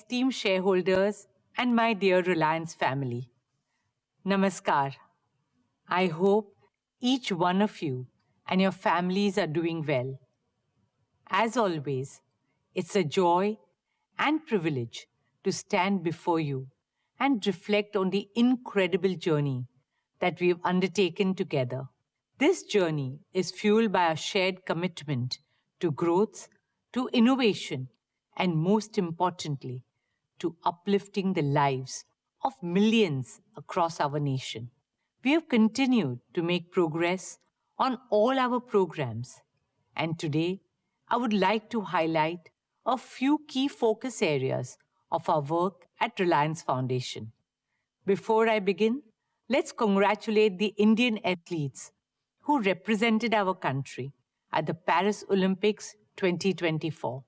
esteemed shareholders and my dear Reliance family. Namaskar. I hope each one of you and your families are doing well. As always, it's a joy and privilege to stand before you and reflect on the incredible journey that we have undertaken together. This journey is fueled by a shared commitment to growth, to innovation, and most importantly, to uplifting the lives of millions across our nation. We have continued to make progress on all our programs, and today I would like to highlight a few key focus areas of our work at Reliance Foundation. Before I begin, let's congratulate the Indian athletes who represented our country at the Paris Olympics 2024.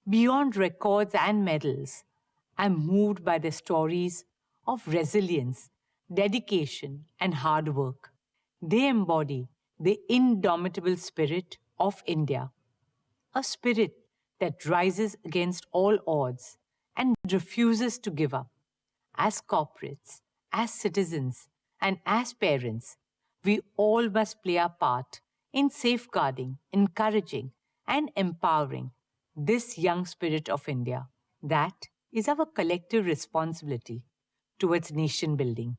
Beyond records and medals, I'm moved by the stories of resilience, dedication, and hard work. They embody the indomitable spirit of India, a spirit that rises against all odds and refuses to give up. As corporates, as citizens, and as parents, we all must play our part in safeguarding, encouraging, and empowering this young spirit of India. That is our collective responsibility towards nation building.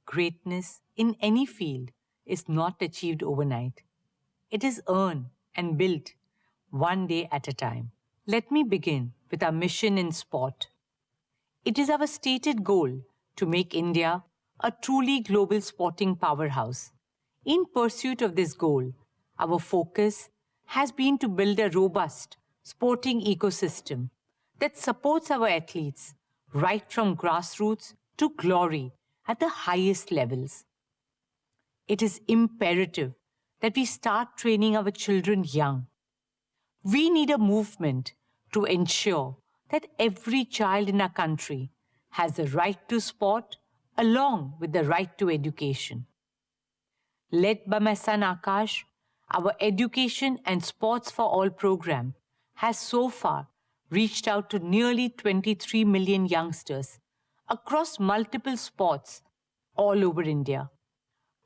Greatness in any field is not achieved overnight. It is earned and built one day at a time. Let me begin with our mission in sport. It is our stated goal to make India a truly global sporting powerhouse. In pursuit of this goal, our focus has been to build a robust sporting ecosystem that supports our athletes right from grassroots to glory at the highest levels. It is imperative that we start training our children young. We need a movement to ensure that every child in our country has the right to sport along with the right to education. Led by my son Akash, our Education and Sports for All program has so far reached out to nearly 23 million youngsters across multiple sports all over India.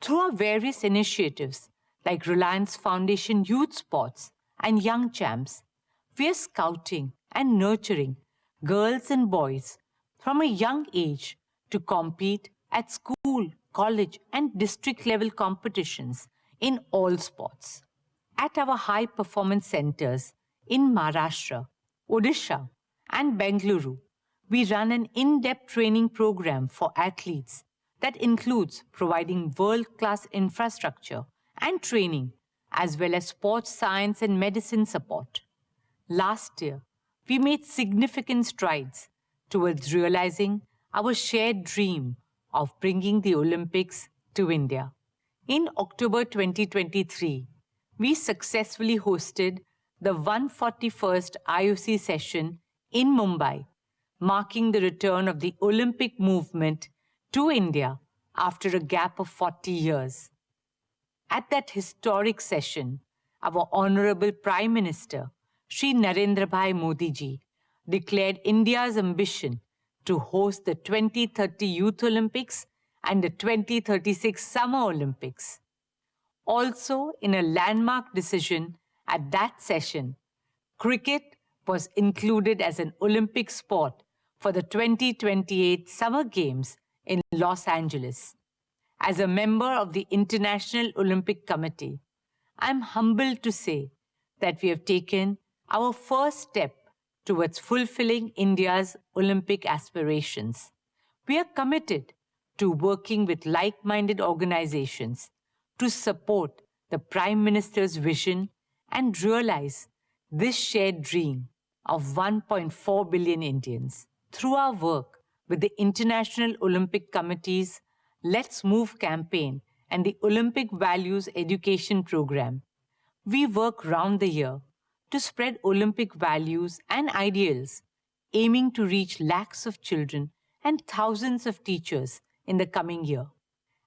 Through our various initiatives like Reliance Foundation Youth Sports and Young Champs, we are scouting and nurturing girls and boys from a young age to compete at school, college, and district level competitions in all sports. At our high performance centers in Maharashtra, Odisha, and Bengaluru, we run an in-depth training program for athletes that includes providing world-class infrastructure and training, as well as sports science and medicine support. Last year, we made significant strides towards realizing our shared dream of bringing the Olympics to India. In October 2023, we successfully hosted the 141st IOC session in Mumbai, marking the return of the Olympic movement to India after a gap of 40 years. At that historic session, our Honorable Prime Minister, Shri Narendra Bhai Modi ji, declared India's ambition to host the 2030 Youth Olympics and the 2036 Summer Olympics. Also, in a landmark decision at that session, cricket was included as an Olympic sport for the 2028 Summer Games in Los Angeles. As a member of the International Olympic Committee, I'm humbled to say that we have taken our first step towards fulfilling India's Olympic aspirations. We are committed to working with like-minded organizations to support the Prime Minister's vision and realize this shared dream of 1.4 billion Indians. Through our work with the International Olympic Committee's Let's Move campaign and the Olympic Values Education Program, we work round the year to spread Olympic values and ideals, aiming to reach lakhs of children and thousands of teachers in the coming year.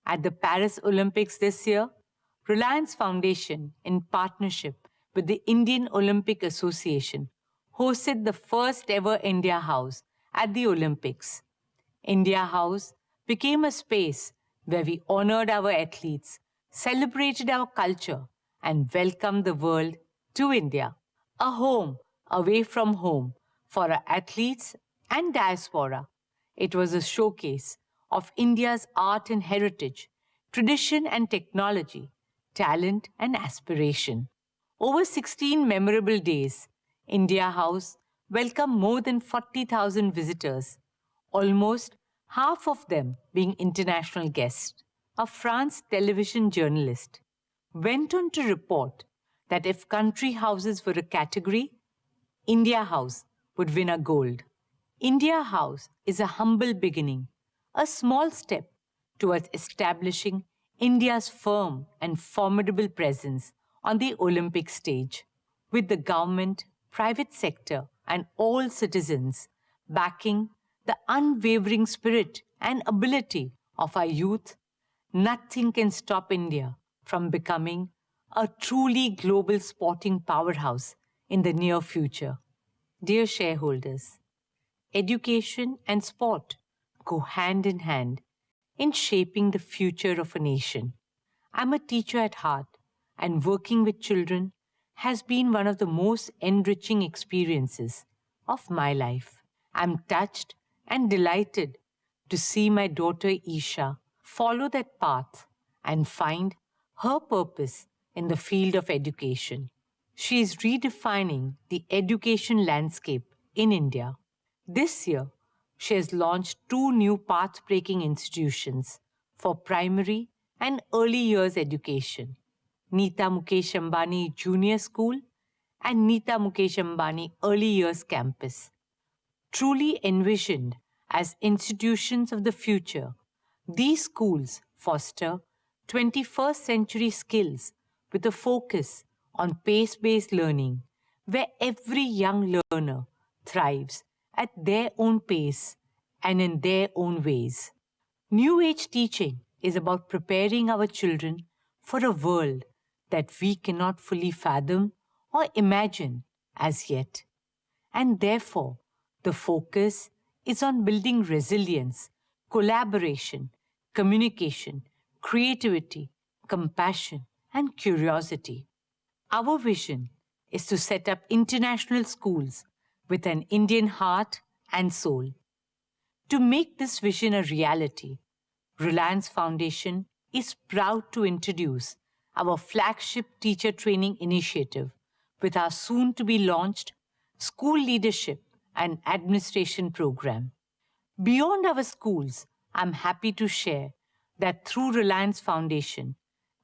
At the Paris Olympics this year, Reliance Foundation, in partnership with the Indian Olympic Association, hosted the first ever India House at the Olympics. India House became a space where we honored our athletes, celebrated our culture, and welcomed the world to India. A home away from home for our athletes and diaspora. It was a showcase of India's art and heritage, tradition and technology, talent and aspiration. Over 16 memorable days, India House welcomed more than 40,000 visitors, almost half of them being international guests. A France television journalist went on to report that if country houses were a category, India House would win a gold. India House is a humble beginning, a small step towards establishing India's firm and formidable presence on the Olympic stage, with the government, private sector, and all citizens backing the unwavering spirit and ability of our youth. Nothing can stop India from becoming a truly global sporting powerhouse in the near future. Dear shareholders, education and sport go hand in hand in shaping the future of a nation. I'm a teacher at heart, and working with children has been one of the most enriching experiences of my life. I'm touched and delighted to see my daughter Isha follow that path and find her purpose in the field of education. She is redefining the education landscape in India. This year, she has launched two new path-breaking institutions for primary and early years education, Neeta Mukesh Ambani Junior School and Neeta Mukesh Ambani Early Years Campus. Truly envisioned as institutions of the future, these schools foster 21st century skills with a focus on pace-based learning, where every young learner thrives at their own pace and in their own ways. New Age teaching is about preparing our children for a world that we cannot fully fathom or imagine as yet. And therefore, the focus is on building resilience, collaboration, communication, creativity, compassion, and curiosity. Our vision is to set up international schools with an Indian heart and soul. To make this vision a reality, Reliance Foundation is proud to introduce our flagship teacher training initiative with our soon-to-be launched School Leadership and Administration program. Beyond our schools, I'm happy to share that through Reliance Foundation,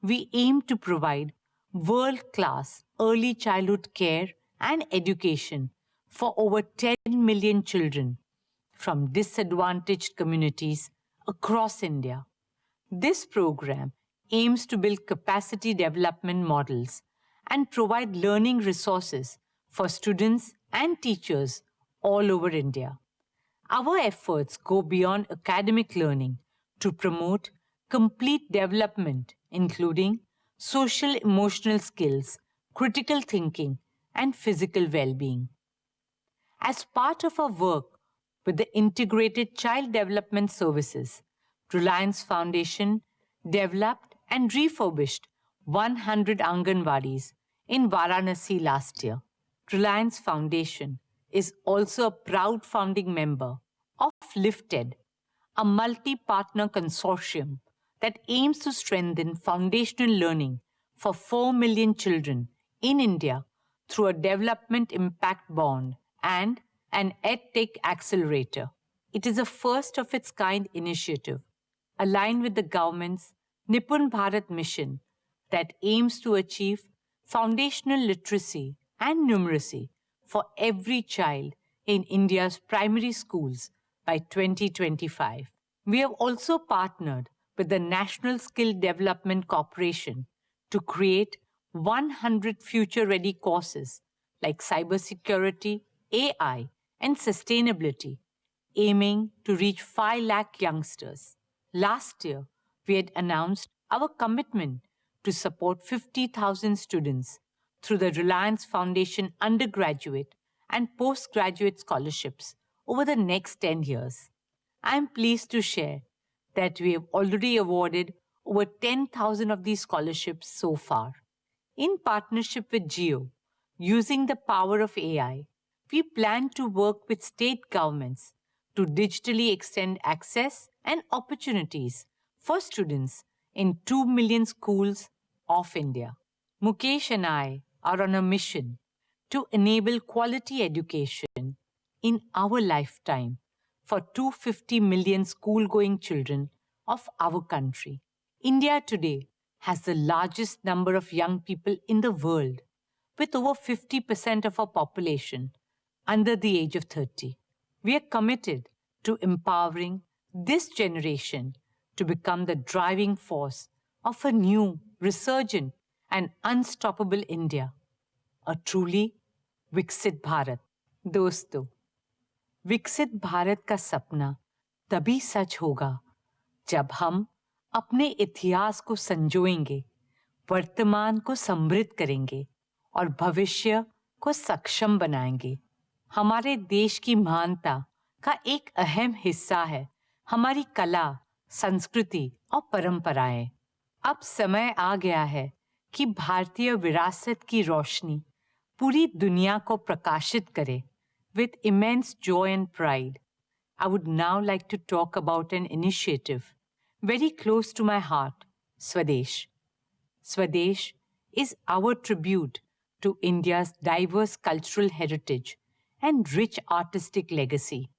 we aim to provide world-class early childhood care and education for over 10 million children from disadvantaged communities across India. This program aims to build capacity development models and provide learning resources for students and teachers all over India. Our efforts go beyond academic learning to promote complete development, including social emotional skills, critical thinking, and physical well-being. As part of our work with the Integrated Child Development Services, Reliance Foundation developed and refurbished 100 Anganwadis in Varanasi last year. Reliance Foundation is also a proud founding member of Lifted, a multi-partner consortium that aims to strengthen foundational learning for 4 million children in India through a development impact bond and an EdTech accelerator. It is a first of its kind initiative aligned with the government's Nipun Bharat mission that aims to achieve foundational literacy and numeracy for every child in India's primary schools by 2025. We have also partnered with the National Skill Development Corporation to create 100 future-ready courses like cybersecurity, AI, and sustainability, aiming to reach 5 lakh youngsters. Last year, we had announced our commitment to support 50,000 students through the Reliance Foundation undergraduate and postgraduate scholarships over the next 10 years. I am pleased to share that we have already awarded over 10,000 of these scholarships so far. In partnership with Geo, using the power of AI, we plan to work with state governments to digitally extend access and opportunities for students in 2 million schools of India. Mukesh and I are on a mission to enable quality education in our lifetime for 250 million school-going children of our country. India today has the largest number of young people in the world, with over 50% of our population under the age of 30. We are committed to empowering this generation to become the driving force of a new, resurgent, and unstoppable India, a truly विकसित भारत. दोस्तों, विकसित भारत का सपना तभी सच होगा जब हम अपने इतिहास को संजोएंगे, वर्तमान को समृद्ध करेंगे और भविष्य को सक्षम बनाएंगे. हमारे देश की महानता का एक अहम हिस्सा है हमारी कला, संस्कृति और परंपराएं. अब समय आ गया है कि भारतीय विरासत की रोशनी पूरी दुनिया को प्रकाशित करे. With immense joy and pride, I would now like to talk about an initiative very close to my heart, Swadesh. Swadesh is our tribute to India's diverse cultural heritage and rich artistic legacy,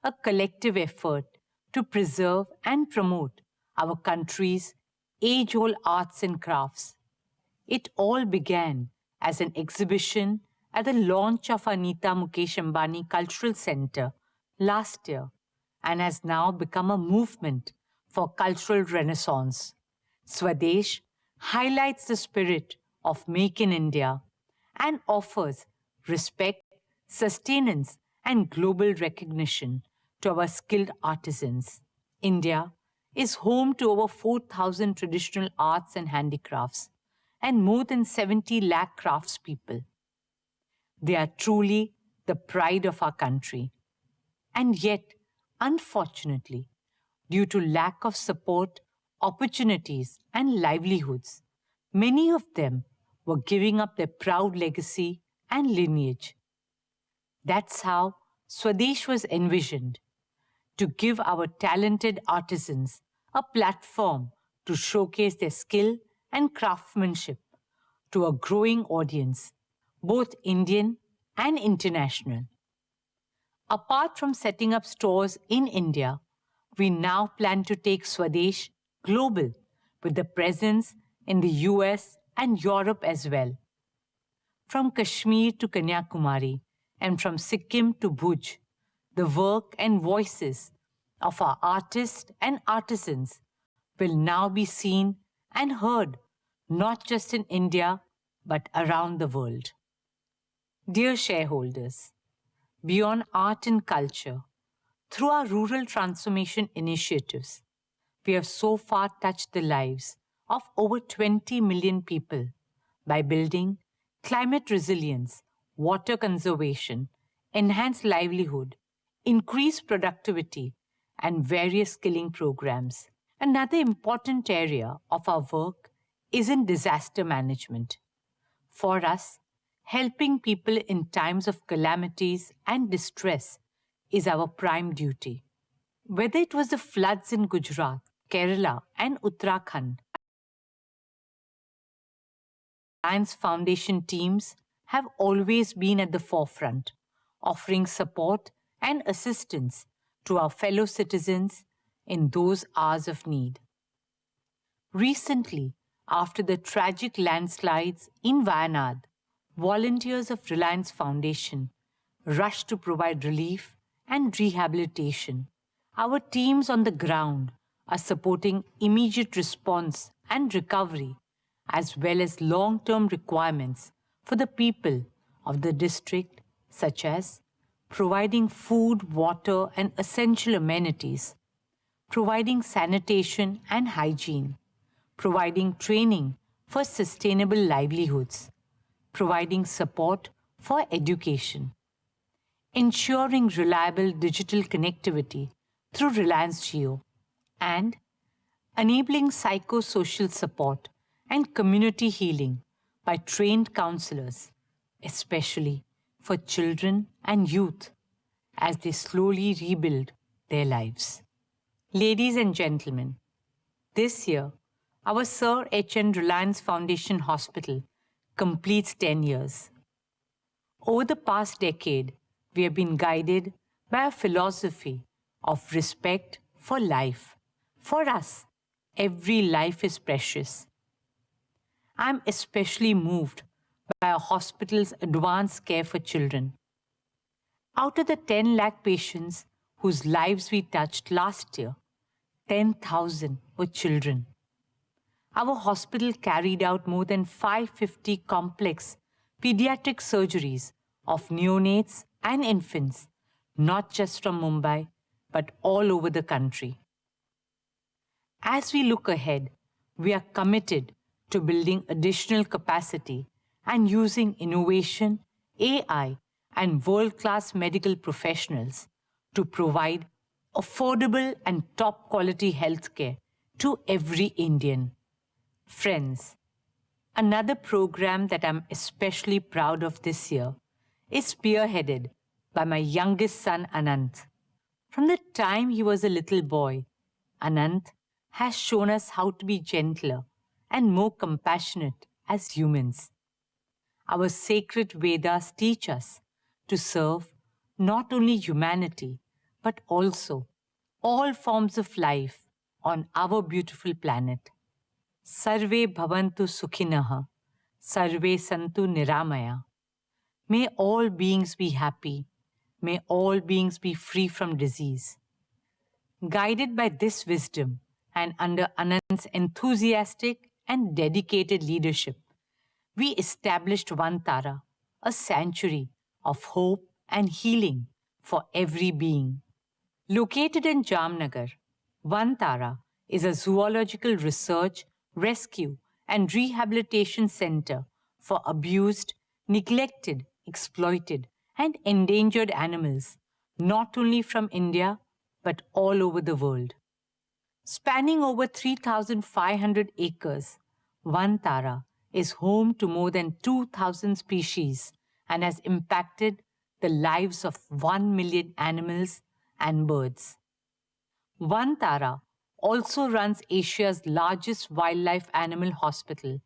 a collective effort to preserve and promote our country's age-old arts and crafts. It all began as an exhibition at the launch of our Nita Mukesh Ambani Cultural Center last year and has now become a movement for cultural renaissance. Swadesh highlights the spirit of Make in India and offers respect, sustenance, and global recognition to our skilled artisans. India is home to over 4,000 traditional arts and handicrafts and more than 70 lakh craftspeople. They are truly the pride of our country. And yet, unfortunately, due to lack of support, opportunities, and livelihoods, many of them were giving up their proud legacy and lineage. That's how Swadesh was envisioned, to give our talented artisans a platform to showcase their skill and craftsmanship to a growing audience, both Indian and international. Apart from setting up stores in India, we now plan to take Swadesh global with the presence in the US and Europe as well. From Kashmir to Kanyakumari and from Sikkim to Bhuj, the work and voices of our artists and artisans will now be seen and heard not just in India but around the world. Dear shareholders, beyond art and culture, through our rural transformation initiatives, we have so far touched the lives of over 20 million people by building climate resilience, water conservation, enhanced livelihood, increased productivity, and various skilling programs. Another important area of our work is in disaster management. For us, helping people in times of calamities and distress is our prime duty. Whether it was the floods in Gujarat, Kerala, and Uttarakhand, Reliance Foundation teams have always been at the forefront, offering support and assistance to our fellow citizens in those hours of need. Recently, after the tragic landslides in Wayanad, volunteers of Reliance Foundation rushed to provide relief and rehabilitation. Our teams on the ground are supporting immediate response and recovery, as well as long-term requirements for the people of the district, such as providing food, water, and essential amenities, providing sanitation and hygiene, providing training for sustainable livelihoods, providing support for education. ensuring reliable digital connectivity through Reliance Jio, and enabling psychosocial support and community healing by trained counselors, especially for children and youth as they slowly rebuild their lives. Ladies and gentlemen, this year, our Sir H.N. Reliance Foundation Hospital completes 10 years. Over the past decade, we have been guided by a philosophy of respect for life. For us, every life is precious. I'm especially moved by our hospital's advanced care for children. Out of the 10 lakh patients whose lives we touched last year, 10,000 were children. Our hospital carried out more than 550 complex pediatric surgeries of neonates and infants, not just from Mumbai, but all over the country. As we look ahead, we are committed to building additional capacity and using innovation, AI, and world-class medical professionals to provide affordable and top-quality healthcare to every Indian. Friends, another program that I'm especially proud of this year is spearheaded by my youngest son, Anant. From the time he was a little boy, Anant has shown us how to be gentler and more compassionate as humans. Our sacred Vedas teach us to serve not only humanity, but also all forms of life on our beautiful planet. Sarve bhavantu sukhinaha, sarve santu niramaya. May all beings be happy. May all beings be free from disease. Guided by this wisdom and under Anand's enthusiastic and dedicated leadership, we established Vantara, a sanctuary of hope and healing for every being. Located in Jamnagar, Vantara is a zoological research, rescue, and rehabilitation center for abused, neglected, exploited, and endangered animals, not only from India, but all over the world. Spanning over 3,500 acres, Vantara is home to more than 2,000 species and has impacted the lives of 1 million animals and birds. Vantara also runs Asia's largest wildlife animal hospital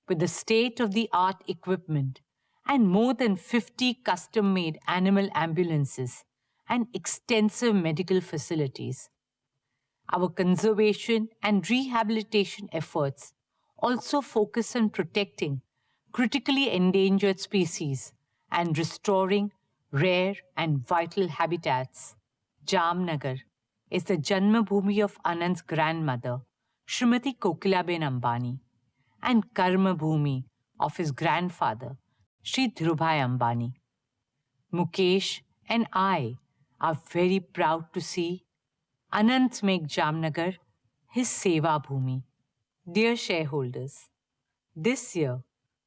with the state-of-the-art equipment and more than 50 custom-made animal ambulances and extensive medical facilities. Our conservation and rehabilitation efforts also focus on protecting critically endangered species and restoring rare and vital habitats. Jamnagar is the Janmabhoomi of Anand's grandmother, Srimati Kokilaben Ambani, and Karmabhoomi of his grandfather, Sri Dhirubhai Ambani. Mukesh and I are very proud to see Anand make Jamnagar his Seva Bhoomi. Dear shareholders, this year,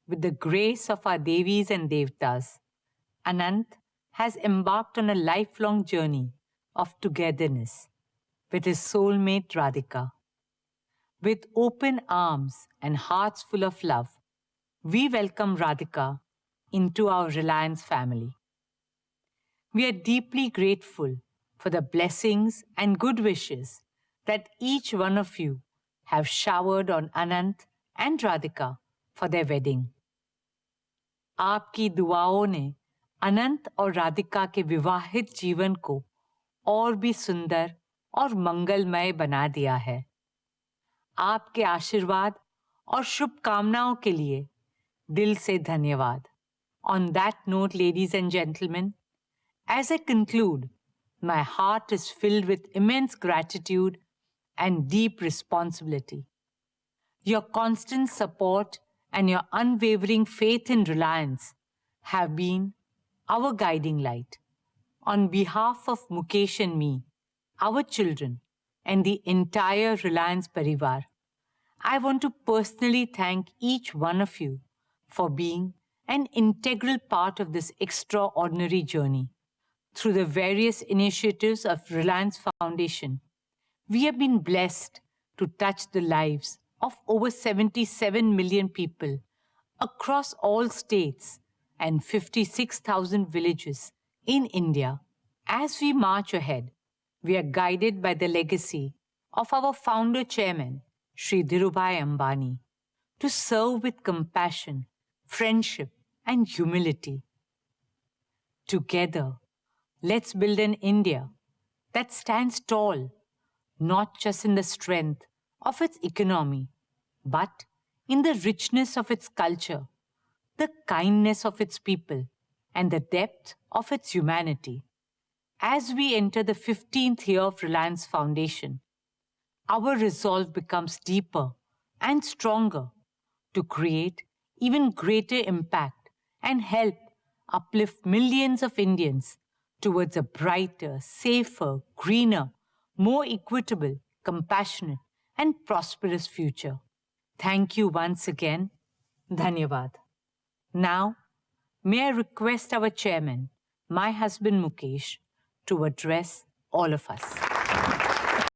with the grace of our Devis and Devtas, Anant has embarked on a lifelong journey of togetherness with his soulmate Radhika. With open arms and hearts full of love, we welcome Radhika into our Reliance family. We are deeply grateful for the blessings and good wishes that each one of you have showered on Anant and Radhika for their wedding. आपकी दुआओं ने अनंत और राधिका के विवाहित जीवन को और भी सुंदर और मंगलमय बना दिया है। आपके आशीर्वाद और शुभकामनाओं के लिए दिल से धन्यवाद. On that note, ladies and gentlemen, as I conclude, my heart is filled with immense gratitude and deep responsibility. Your constant support and your unwavering faith in Reliance have been our guiding light. On behalf of Mukesh and me, our children, and the entire Reliance Parivar, I want to personally thank each one of you for being an integral part of this extraordinary journey. Through the various initiatives of Reliance Foundation, we have been blessed to touch the lives of over 77 million people across all states and 56,000 villages in India. As we march ahead, we are guided by the legacy of our founder chairman, Shri Dhirubhai Ambani, to serve with compassion, friendship, and humility. Together, let's build an India that stands tall, not just in the strength of its economy, but in the richness of its culture, the kindness of its people, and the depth of its humanity. As we enter the 15th year of Reliance Foundation, our resolve becomes deeper and stronger to create even greater impact and help uplift millions of Indians towards a brighter, safer, greener, more equitable, compassionate, and prosperous future. Thank you once again. Dhanyavad. Now, may I request our chairman, my husband Mukesh, to address all of us.